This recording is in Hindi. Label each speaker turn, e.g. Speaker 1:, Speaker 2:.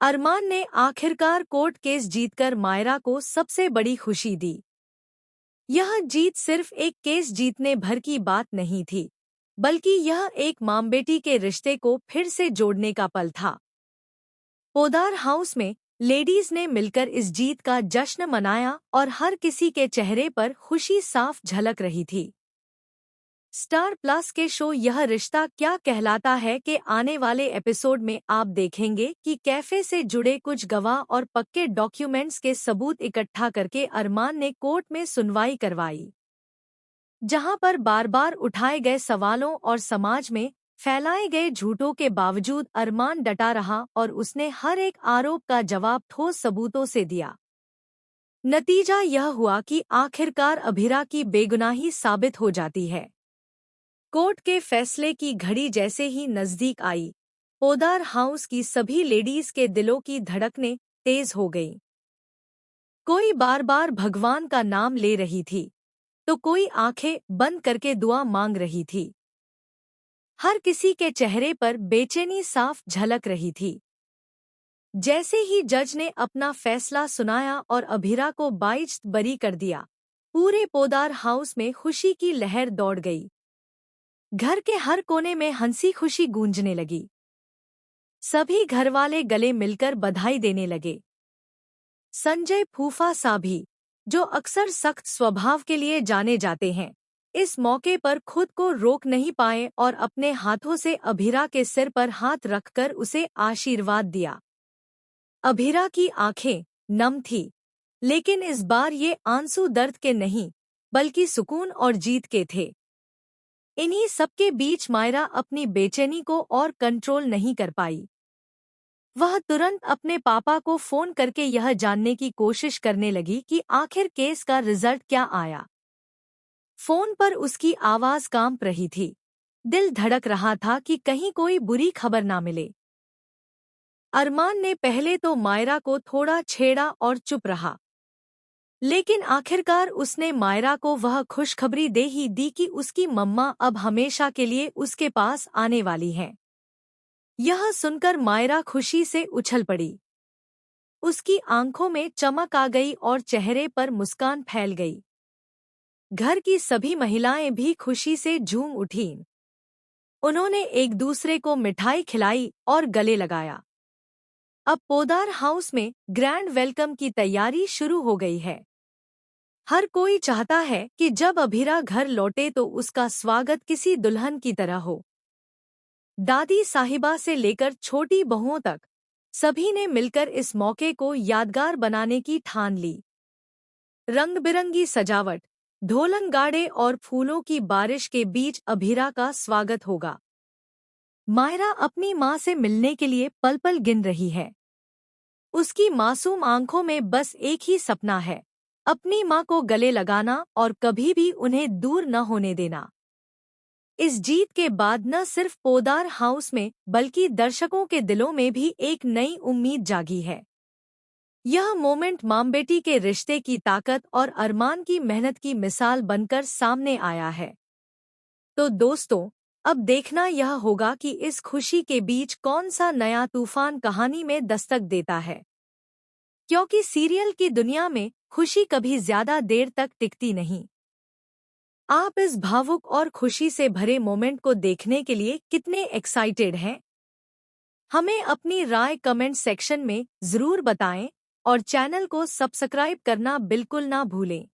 Speaker 1: अरमान ने आखिरकार कोर्ट केस जीतकर मायरा को सबसे बड़ी खुशी दी। यह जीत सिर्फ एक केस जीतने भर की बात नहीं थी, बल्कि यह एक मां बेटी के रिश्ते को फिर से जोड़ने का पल था। पोदार हाउस में लेडीज ने मिलकर इस जीत का जश्न मनाया और हर किसी के चेहरे पर खुशी साफ झलक रही थी। स्टार प्लस के शो यह रिश्ता क्या कहलाता है के आने वाले एपिसोड में आप देखेंगे कि कैफे से जुड़े कुछ गवाह और पक्के डॉक्यूमेंट्स के सबूत इकट्ठा करके अरमान ने कोर्ट में सुनवाई करवाई, जहां पर बार बार उठाए गए सवालों और समाज में फैलाए गए झूठों के बावजूद अरमान डटा रहा और उसने हर एक आरोप का जवाब ठोस सबूतों से दिया। नतीजा यह हुआ कि आखिरकार अभिरा की बेगुनाही साबित हो जाती है। कोर्ट के फैसले की घड़ी जैसे ही नजदीक आई, पोदार हाउस की सभी लेडीज के दिलों की धड़कनें तेज हो गईं। कोई बार बार भगवान का नाम ले रही थी, तो कोई आंखें बंद करके दुआ मांग रही थी। हर किसी के चेहरे पर बेचैनी साफ झलक रही थी। जैसे ही जज ने अपना फैसला सुनाया और अभिरा को बाइज्जत बरी कर दिया, पूरे पोदार हाउस में खुशी की लहर दौड़ गई। घर के हर कोने में हंसी खुशी गूंजने लगी। सभी घरवाले गले मिलकर बधाई देने लगे। संजय फूफा साभी, जो अक्सर सख्त स्वभाव के लिए जाने जाते हैं, इस मौके पर खुद को रोक नहीं पाए और अपने हाथों से अभिरा के सिर पर हाथ रखकर उसे आशीर्वाद दिया। अभिरा की आंखें नम थी, लेकिन इस बार ये आंसू दर्द के नहीं, बल्कि सुकून और जीत के थे। इन्हीं सबके बीच मायरा अपनी बेचैनी को और कंट्रोल नहीं कर पाई। वह तुरंत अपने पापा को फोन करके यह जानने की कोशिश करने लगी कि आखिर केस का रिजल्ट क्या आया। फोन पर उसकी आवाज कांप रही थी। दिल धड़क रहा था कि कहीं कोई बुरी खबर ना मिले। अरमान ने पहले तो मायरा को थोड़ा छेड़ा और चुप रहा, लेकिन आखिरकार उसने मायरा को वह खुशखबरी दे ही दी कि उसकी मम्मा अब हमेशा के लिए उसके पास आने वाली हैं। यह सुनकर मायरा खुशी से उछल पड़ी। उसकी आंखों में चमक आ गई और चेहरे पर मुस्कान फैल गई। घर की सभी महिलाएं भी खुशी से झूम उठीं। उन्होंने एक दूसरे को मिठाई खिलाई और गले लगाया। अब पोदार हाउस में ग्रैंड वेलकम की तैयारी शुरू हो गई है। हर कोई चाहता है कि जब अभिरा घर लौटे तो उसका स्वागत किसी दुल्हन की तरह हो। दादी साहिबा से लेकर छोटी बहुओं तक सभी ने मिलकर इस मौके को यादगार बनाने की ठान ली। रंग बिरंगी सजावट, ढोलंगाड़े और फूलों की बारिश के बीच अभिरा का स्वागत होगा। मायरा अपनी माँ से मिलने के लिए पल पल गिन रही है। उसकी मासूम आंखों में बस एक ही सपना है, अपनी माँ को गले लगाना और कभी भी उन्हें दूर न होने देना। इस जीत के बाद न सिर्फ पोदार हाउस में बल्कि दर्शकों के दिलों में भी एक नई उम्मीद जागी है। यह मोमेंट मां बेटी के रिश्ते की ताकत और अरमान की मेहनत की मिसाल बनकर सामने आया है। तो दोस्तों, अब देखना यह होगा कि इस खुशी के बीच कौन सा नया तूफान कहानी में दस्तक देता है, क्योंकि सीरियल की दुनिया में खुशी कभी ज्यादा देर तक टिकती नहीं। आप इस भावुक और खुशी से भरे मोमेंट को देखने के लिए कितने एक्साइटेड हैं? हमें अपनी राय कमेंट सेक्शन में जरूर बताएं और चैनल को सब्सक्राइब करना बिल्कुल ना भूलें।